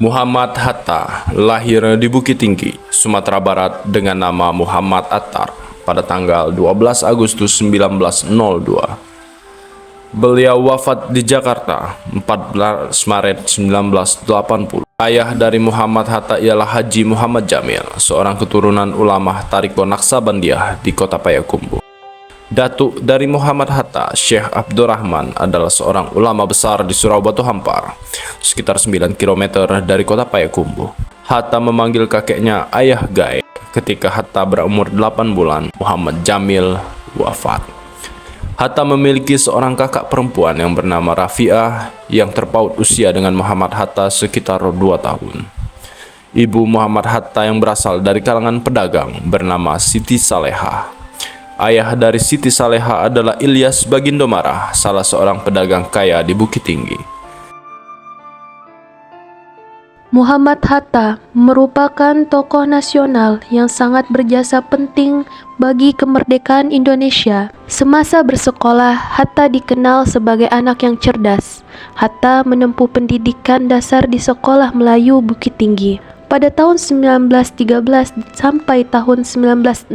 Muhammad Hatta lahir di Bukit Tinggi, Sumatera Barat dengan nama Muhammad Attar pada tanggal 12 Agustus 1902. Beliau wafat di Jakarta 14 Maret 1980. Ayah dari Muhammad Hatta ialah Haji Muhammad Jamil, seorang keturunan ulama Tariqah Naqsabandiyah di Kota Payakumbuh. Datuk dari Muhammad Hatta, Syekh Abdurrahman, adalah seorang ulama besar di Surau Batu Hampar, sekitar 9 km dari Kota Payakumbuh. Hatta memanggil kakeknya Ayah Gaib. Ketika Hatta berumur 8 bulan, Muhammad Jamil wafat. Hatta memiliki seorang kakak perempuan yang bernama Rafiah yang terpaut usia dengan Muhammad Hatta sekitar 2 tahun. Ibu Muhammad Hatta yang berasal dari kalangan pedagang bernama Siti Salehah. Ayah dari Siti Salehah adalah Ilyas Bagindomarah, salah seorang pedagang kaya di Bukit Tinggi. Muhammad Hatta merupakan tokoh nasional yang sangat berjasa penting bagi kemerdekaan Indonesia. Semasa bersekolah, Hatta dikenal sebagai anak yang cerdas. Hatta menempuh pendidikan dasar di Sekolah Melayu Bukit Tinggi. Pada tahun 1913 sampai tahun 1916,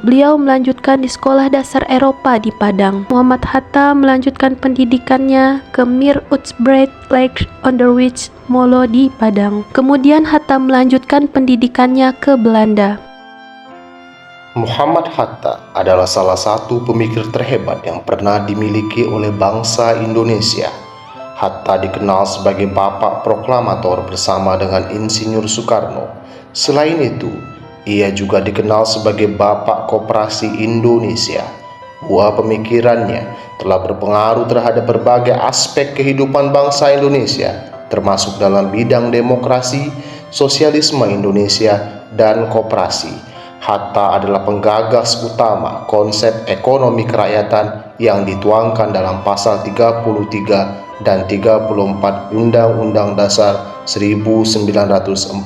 beliau melanjutkan di Sekolah Dasar Eropa di Padang. Muhammad Hatta melanjutkan pendidikannya ke Mir Utsbreed Lake Onderwich Molo di Padang. Kemudian Hatta melanjutkan pendidikannya ke Belanda. Muhammad Hatta adalah salah satu pemikir terhebat yang pernah dimiliki oleh bangsa Indonesia. Hatta dikenal sebagai bapak proklamator bersama dengan Insinyur Soekarno. Selain itu, ia juga dikenal sebagai bapak koperasi Indonesia. Buah pemikirannya telah berpengaruh terhadap berbagai aspek kehidupan bangsa Indonesia, termasuk dalam bidang demokrasi, sosialisme Indonesia, dan koperasi. Hatta adalah penggagas utama konsep ekonomi kerakyatan yang dituangkan dalam pasal 33 dan 34 Undang-Undang Dasar 1945.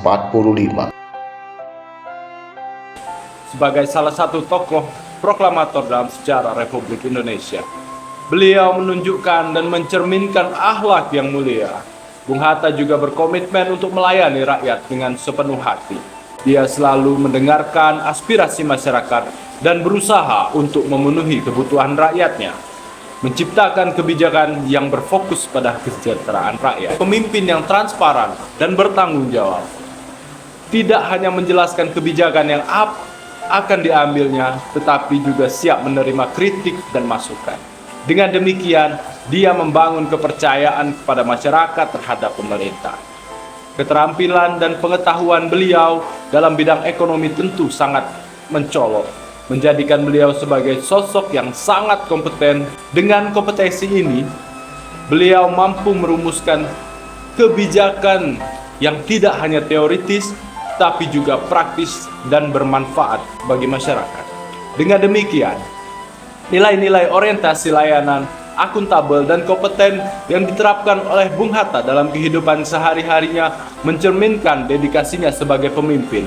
Sebagai salah satu tokoh proklamator dalam sejarah Republik Indonesia, beliau menunjukkan dan mencerminkan akhlak yang mulia. Bung Hatta juga berkomitmen untuk melayani rakyat dengan sepenuh hati. Dia selalu mendengarkan aspirasi masyarakat dan berusaha untuk memenuhi kebutuhan rakyatnya, menciptakan kebijakan yang berfokus pada kesejahteraan rakyat. Pemimpin yang transparan dan bertanggung jawab, tidak hanya menjelaskan kebijakan yang akan diambilnya, tetapi juga siap menerima kritik dan masukan. Dengan demikian, dia membangun kepercayaan kepada masyarakat terhadap pemerintah. Keterampilan dan pengetahuan beliau dalam bidang ekonomi tentu sangat mencolok, menjadikan beliau sebagai sosok yang sangat kompeten. Dengan kompetensi ini, beliau mampu merumuskan kebijakan yang tidak hanya teoritis, tapi juga praktis dan bermanfaat bagi masyarakat. Dengan demikian, nilai-nilai orientasi layanan, akuntabel, dan kompeten yang diterapkan oleh Bung Hatta dalam kehidupan sehari-harinya mencerminkan dedikasinya sebagai pemimpin.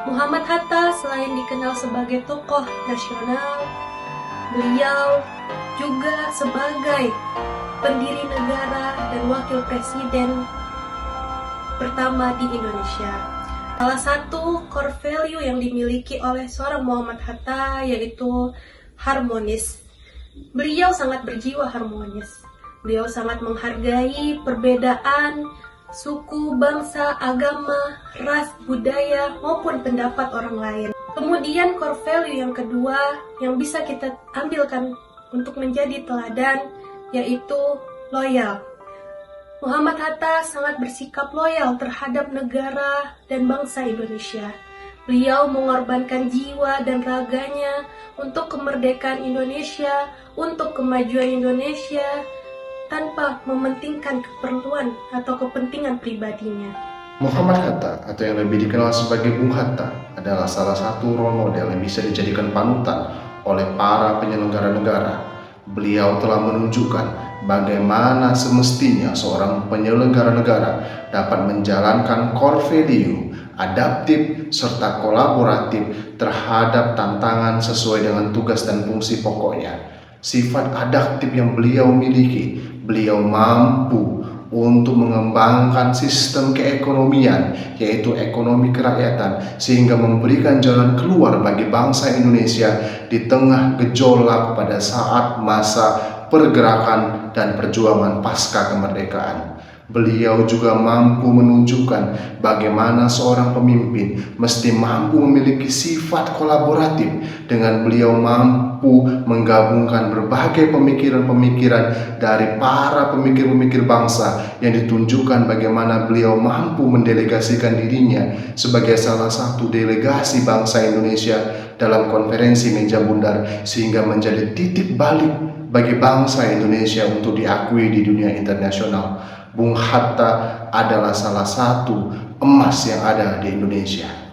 Muhammad Hatta selain dikenal sebagai tokoh nasional, beliau juga sebagai pendiri negara dan wakil presiden pertama di Indonesia. Salah satu core value yang dimiliki oleh seorang Muhammad Hatta yaitu harmonis. Beliau sangat berjiwa harmonis. Beliau sangat menghargai perbedaan suku, bangsa, agama, ras, budaya, maupun pendapat orang lain. Kemudian core value yang kedua yang bisa kita ambilkan untuk menjadi teladan yaitu loyal. Muhammad Hatta sangat bersikap loyal terhadap negara dan bangsa Indonesia. Beliau mengorbankan jiwa dan raganya untuk kemerdekaan Indonesia, untuk kemajuan Indonesia, tanpa mementingkan keperluan atau kepentingan pribadinya. Muhammad Hatta atau yang lebih dikenal sebagai Bung Hatta adalah salah satu role model yang bisa dijadikan panutan oleh para penyelenggara negara. Beliau telah menunjukkan bagaimana semestinya seorang penyelenggara negara dapat menjalankan core value, adaptif, serta kolaboratif terhadap tantangan sesuai dengan tugas dan fungsi pokoknya. Sifat adaptif yang beliau miliki, beliau mampu untuk mengembangkan sistem keekonomian, yaitu ekonomi kerakyatan, sehingga memberikan jalan keluar bagi bangsa Indonesia di tengah gejolak pada saat masa pergerakan dan perjuangan pasca kemerdekaan. Beliau juga mampu menunjukkan bagaimana seorang pemimpin mesti mampu memiliki sifat kolaboratif, dengan beliau mampu menggabungkan berbagai pemikiran-pemikiran dari para pemikir-pemikir bangsa, yang ditunjukkan bagaimana beliau mampu mendelegasikan dirinya sebagai salah satu delegasi bangsa Indonesia dalam konferensi meja bundar, sehingga menjadi titik balik bagi bangsa Indonesia untuk diakui di dunia internasional. Bung Hatta adalah salah satu emas yang ada di Indonesia.